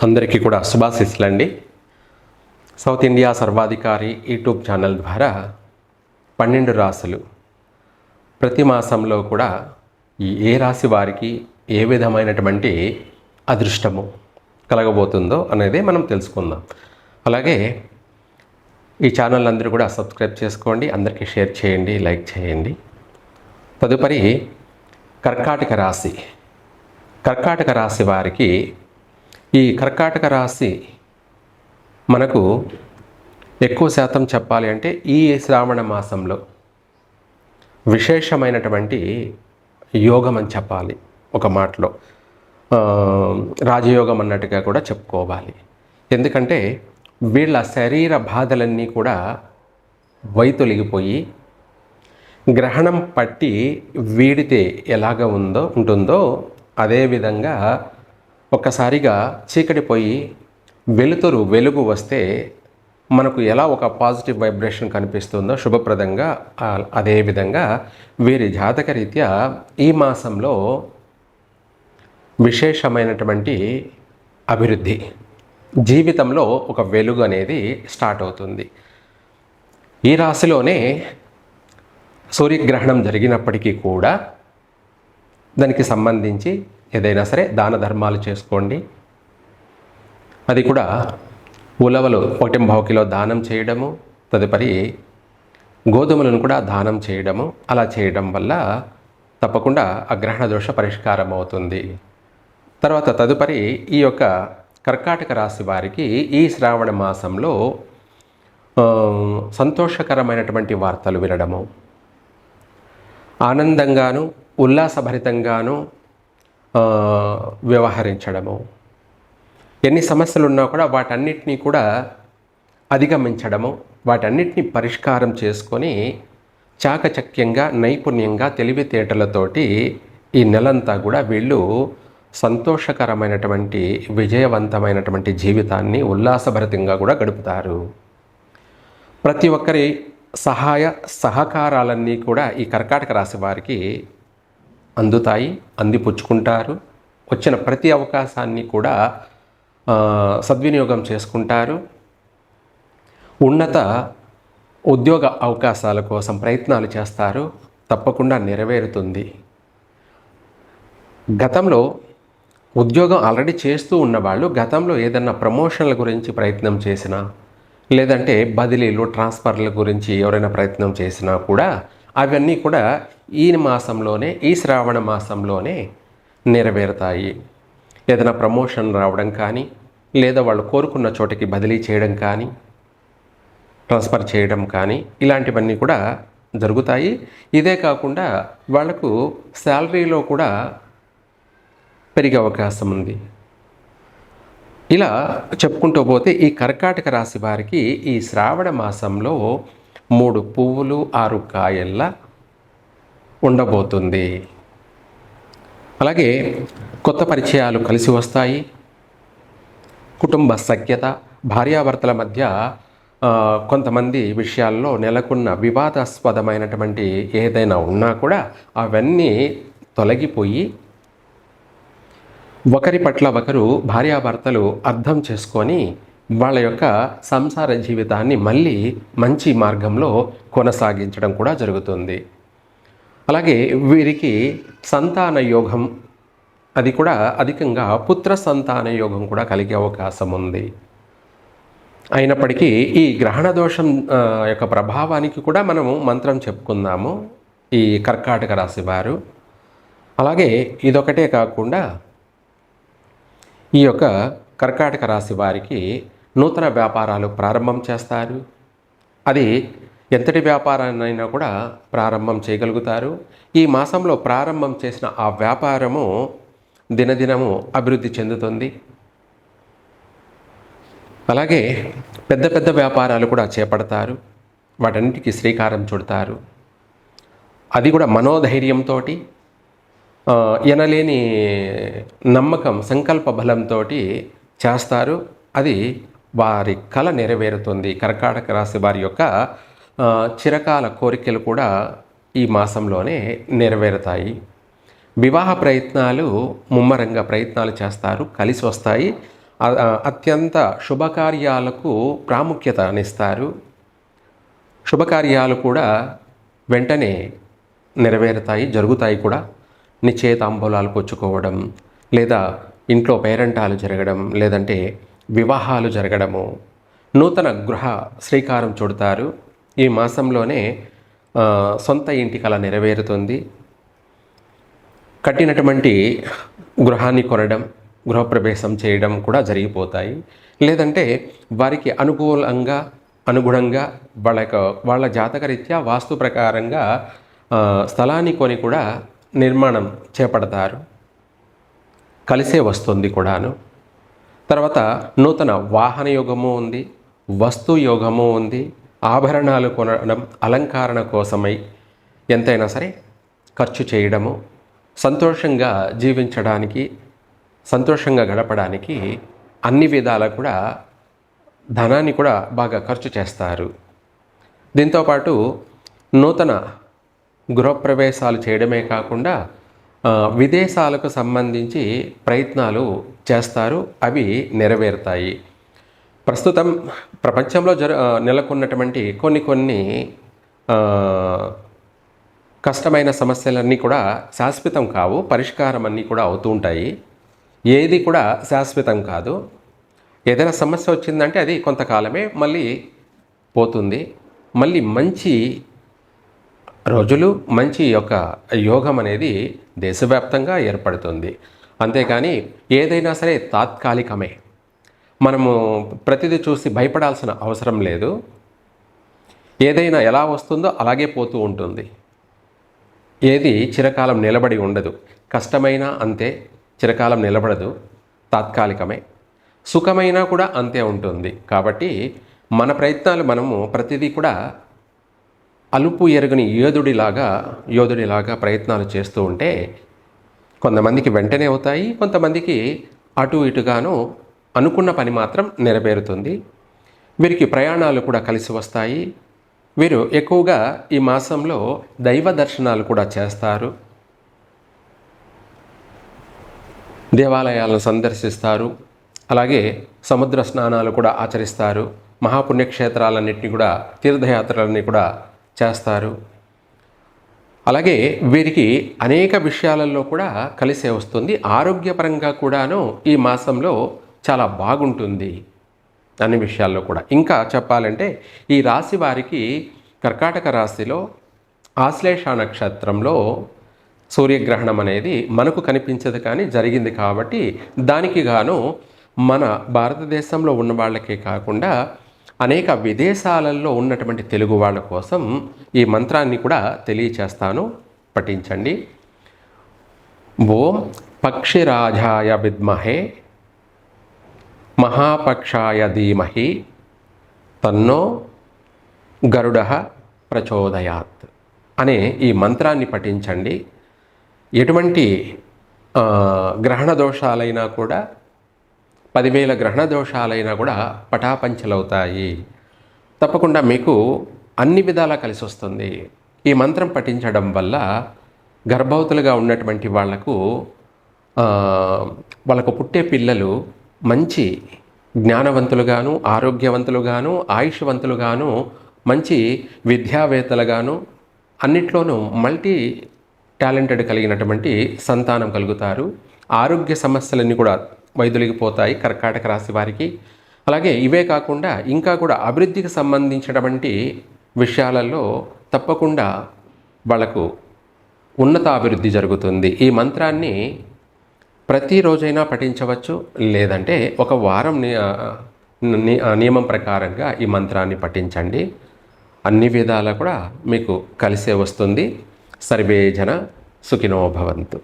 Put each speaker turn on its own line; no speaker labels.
అందరికీ కూడా శుభాశీస్సులండి. South India సర్వాధికారి యూట్యూబ్ ఛానల్ ద్వారా 12 రాశులు ప్రతి మాసంలో కూడా ఏ రాశి వారికి ఏ విధమైనటువంటి అదృష్టము కలగబోతుందో అనేది మనం తెలుసుకుందాం. అలాగే ఈ ఛానల్ అందరూ కూడా సబ్స్క్రైబ్ చేసుకోండి, అందరికీ షేర్ చేయండి, లైక్ చేయండి. తదుపరి కర్కాటక రాశి. కర్కాటక రాశి వారికి ఈ కర్కాటక రాశి మనకు ఎక్కువ శాతం చెప్పాలి అంటే ఈ శ్రావణ మాసంలో విశేషమైనటువంటి యోగం అని చెప్పాలి. ఒక మాటలో రాజయోగం అన్నట్టుగా కూడా చెప్పుకోవాలి. ఎందుకంటే వీళ్ళ శరీర బాధలన్నీ కూడా వైతొలిగిపోయి గ్రహణం పట్టి వీడితే ఎలాగ ఉంటుందో అదేవిధంగా ఒక్కసారిగా చీకటి పోయి వెలుగు వస్తే మనకు ఎలా ఒక పాజిటివ్ వైబ్రేషన్ కనిపిస్తుందో శుభప్రదంగా అదేవిధంగా వీరి జాతకరీత్యా ఈ మాసంలో విశేషమైనటువంటి అభివృద్ధి, జీవితంలో ఒక వెలుగు అనేది స్టార్ట్ అవుతుంది. ఈ రాశిలోనే సూర్యగ్రహణం జరిగినప్పటికీ కూడా దానికి సంబంధించి ఏదైనా సరే దాన ధర్మాలు చేసుకోండి. అది కూడా ఉలవలు 1.5 కిలో దానం చేయడము, తదుపరి గోధుమలను కూడా దానం చేయడము, అలా చేయడం వల్ల తప్పకుండా ఆ గ్రహణ దోష పరిష్కారం అవుతుంది. తర్వాత తదుపరి ఈ యొక్క కర్కాటక రాశి వారికి ఈ శ్రావణ మాసంలో సంతోషకరమైనటువంటి వార్తలు వినడము, ఆనందంగాను ఉల్లాసభరితంగాను వ్యవహరించడము, ఎన్ని సమస్యలు ఉన్నా కూడా వాటన్నిటినీ కూడా అధిగమించడము, వాటన్నిటినీ పరిష్కారం చేసుకొని చాకచక్యంగా నైపుణ్యంగా తెలివితేటలతోటి ఈ నెలంతా కూడా వీళ్ళు సంతోషకరమైనటువంటి విజయవంతమైనటువంటి జీవితాన్ని ఉల్లాసభరితంగా కూడా గడుపుతారు. ప్రతి ఒక్కరి సహాయ సహకారాలన్నీ కూడా ఈ కర్కాటక రాశి వారికి అందుతాయి, అందిపుచ్చుకుంటారు. వచ్చిన ప్రతి అవకాశాన్ని కూడా సద్వినియోగం చేసుకుంటారు. ఉన్నత ఉద్యోగ అవకాశాల కోసం ప్రయత్నాలు చేస్తారు, తప్పకుండా నెరవేరుతుంది. గతంలో ఉద్యోగం ఆల్రెడీ చేస్తూ ఉన్నవాళ్ళు గతంలో ఏదన్నా ప్రమోషన్ల గురించి ప్రయత్నం చేసినా, లేదంటే బదిలీలు ట్రాన్స్ఫర్ల గురించి ఎవరైనా ప్రయత్నం చేసినా కూడా అవన్నీ కూడా ఈ మాసంలోనే, ఈ శ్రావణ మాసంలోనే నెరవేరుతాయి. ఏదైనా ప్రమోషన్ రావడం కానీ, లేదా వాళ్ళు కోరుకున్న చోటికి బదిలీ చేయడం కానీ, ట్రాన్స్ఫర్ చేయడం కానీ ఇలాంటివన్నీ కూడా జరుగుతాయి. ఇదే కాకుండా వాళ్లకు శాలరీలో కూడా పెరిగే అవకాశం ఉంది. ఇలా చెప్పుకుంటూ పోతే ఈ కర్కాటక రాశి వారికి ఈ శ్రావణ మాసంలో 3 పువ్వులు 6 కాయల్లా ఉండబోతుంది. అలాగే కొత్త పరిచయాలు కలిసి వస్తాయి. కుటుంబ సఖ్యత, భార్యాభర్తల మధ్య కొంతమంది విషయాల్లో నెలకొన్న వివాదాస్పదమైనటువంటి ఏదైనా ఉన్నా కూడా అవన్నీ తొలగిపోయి ఒకరి పట్ల ఒకరు భార్యాభర్తలు అర్థం చేసుకొని వాళ్ళ యొక్క సంసార జీవితాన్ని మళ్ళీ మంచి మార్గంలో కొనసాగించడం కూడా జరుగుతుంది. అలాగే వీరికి సంతాన యోగం, అది కూడా అధికంగా పుత్ర సంతాన యోగం కూడా కలిగే అవకాశం ఉంది. అయినప్పటికీ ఈ గ్రహణ దోషం యొక్క ప్రభావానికి కూడా మనము మంత్రం చెప్పుకుందాము ఈ కర్కాటక రాశి వారు. అలాగే ఇదొకటే కాకుండా ఈ యొక్క కర్కాటక రాశి వారికి నూతన వ్యాపారాలు ప్రారంభం చేస్తారు. అది ఎంతటి వ్యాపారాన్నైనా కూడా ప్రారంభం చేయగలుగుతారు. ఈ మాసంలో ప్రారంభం చేసిన ఆ వ్యాపారము దినదినము అభివృద్ధి చెందుతుంది. అలాగే పెద్ద పెద్ద వ్యాపారాలు కూడా చేపడతారు, వాటన్నిటికీ శ్రీకారం చుడతారు. అది కూడా మనోధైర్యంతో, ఎనలేని నమ్మకం, సంకల్ప బలంతో చేస్తారు. అది వారి కల నెరవేరుతుంది. కర్కాటక రాశి వారి యొక్క చిరకాల కోరికలు కూడా ఈ మాసంలోనే నెరవేరుతాయి. వివాహ ప్రయత్నాలు ముమ్మరంగా ప్రయత్నాలు చేస్తారు, కలిసి వస్తాయి. అత్యంత శుభకార్యాలకు ప్రాముఖ్యతనిస్తారు. శుభకార్యాలు కూడా వెంటనే నెరవేరుతాయి, జరుగుతాయి కూడా. నిశ్చయితాంబూలాలు పుచ్చుకోవడం, లేదా ఇంట్లో పేరంటాలు జరగడం, లేదంటే వివాహాలు జరగడము, నూతన గృహ శ్రీకారం చుడతారు. ఈ మాసంలోనే సొంత ఇంటి కల నెరవేరుతుంది. కట్టినటువంటి గృహాన్ని కొనడం, గృహప్రవేశం చేయడం కూడా జరిగిపోతాయి. లేదంటే వారికి అనుగుణంగా వాళ్ళ జాతకరీత్యా వాస్తు ప్రకారంగా స్థలాన్ని కొని కూడా నిర్మాణం చేపడతారు. కలిసే వస్తుంది కూడాను. తర్వాత నూతన వాహన యోగము ఉంది, వస్తు యోగము ఉంది. ఆభరణాలు కొనడం, అలంకరణ కోసమై ఎంతైనా సరే ఖర్చు చేయడము, సంతోషంగా జీవించడానికి, సంతోషంగా గడపడానికి అన్ని విధాలా కూడా ధనాన్ని కూడా బాగా ఖర్చు చేస్తారు. దీంతోపాటు నూతన గృహప్రవేశాలు చేయడమే కాకుండా విదేశాలకు సంబంధించి ప్రయత్నాలు చేస్తారు. అవి నెరవేరుతాయి. ప్రస్తుతం ప్రపంచంలో నెలకొన్నటువంటి కొన్ని కష్టమైన సమస్యలన్నీ కూడా శాశ్వతం కావు, పరిష్కారం అన్నీ కూడా అవుతూ ఉంటాయి. ఏది కూడా శాశ్వతం కాదు. ఏదైనా సమస్య వచ్చిందంటే అది కొంతకాలమే, మళ్ళీ పోతుంది. మళ్ళీ మంచి రోజులు, మంచి యొక్క యోగం అనేది దేశవ్యాప్తంగా ఏర్పడుతుంది. అంతేకాని ఏదైనా సరే తాత్కాలికమే. మనము ప్రతిదీ చూసి భయపడాల్సిన అవసరం లేదు. ఏదైనా ఎలా వస్తుందో అలాగే పోతూ ఉంటుంది. ఏది చిరకాలం నిలబడి ఉండదు. కష్టమైనా అంతే, చిరకాలం నిలబడదు, తాత్కాలికమే. సుఖమైనా కూడా అంతే ఉంటుంది. కాబట్టి మన ప్రయత్నాలు మనము ప్రతిదీ కూడా అలుపు ఎరుగని యోధుడిలాగా ప్రయత్నాలు చేస్తూ ఉంటే కొంతమందికి వెంటనే అవుతాయి, కొంతమందికి అటు ఇటుగాను అనుకున్న పని మాత్రం నెరవేరుతుంది. వీరికి ప్రయాణాలు కూడా కలిసి వస్తాయి. వీరు ఎక్కువగా ఈ మాసంలో దైవ దర్శనాలు కూడా చేస్తారు, దేవాలయాలను సందర్శిస్తారు, అలాగే సముద్ర స్నానాలు కూడా ఆచరిస్తారు, మహాపుణ్యక్షేత్రాలన్నింటినీ కూడా, తీర్థయాత్రలన్నీ కూడా చేస్తారు. అలాగే వీరికి అనేక విషయాలలో కూడా కలిసే వస్తుంది. ఆరోగ్యపరంగా కూడాను ఈ మాసంలో చాలా బాగుంటుంది అన్ని విషయాల్లో కూడా. ఇంకా చెప్పాలంటే ఈ రాశి వారికి కర్కాటక రాశిలో ఆశ్లేష నక్షత్రంలో సూర్యగ్రహణం అనేది మనకు కనిపించదు, కానీ జరిగింది. కాబట్టి దానికి గాను మన భారతదేశంలో ఉన్న వాళ్ళకే కాకుండా అనేక విదేశాలలో ఉన్నటువంటి తెలుగు వాళ్ళ కోసం ఈ మంత్రాన్ని కూడా తెలియచేస్తాను, పఠించండి. ఓం పక్షిరాజాయ విద్మహే మహాపక్షాయ ధీమహి తన్నో గరుడః ప్రచోదయాత్ అనే ఈ మంత్రాన్ని పఠించండి. ఎటువంటి గ్రహణ దోషాలైనా కూడా, 10,000 గ్రహణ దోషాలైనా కూడా పటాపంచలవుతాయి. తప్పకుండా మీకు అన్ని విధాలా కలిసి వస్తుంది. ఈ మంత్రం పఠించడం వల్ల గర్భవతులుగా ఉన్నటువంటి వాళ్ళకు పుట్టే పిల్లలు మంచి జ్ఞానవంతులుగాను, ఆరోగ్యవంతులుగాను, ఆయుష్వంతులుగాను, మంచి విద్యావేత్తలుగాను, అన్నిట్లోనూ మల్టీ టాలెంటెడ్ కలిగినటువంటి సంతానం కలుగుతారు. ఆరోగ్య సమస్యలన్నీ కూడా వైదొలిగిపోతాయి కర్కాటక రాశి వారికి. అలాగే ఇవే కాకుండా ఇంకా కూడా అభివృద్ధికి సంబంధించినటువంటి విషయాలలో తప్పకుండా వాళ్ళకు ఉన్నతాభివృద్ధి జరుగుతుంది. ఈ మంత్రాన్ని ప్రతిరోజైనా పఠించవచ్చు, లేదంటే ఒక వారం నియమం ప్రకారంగా ఈ మంత్రాన్ని పఠించండి. అన్ని విధాలా కూడా మీకు కలిసే వస్తుంది. సర్వే జన సుఖినో భవంతు.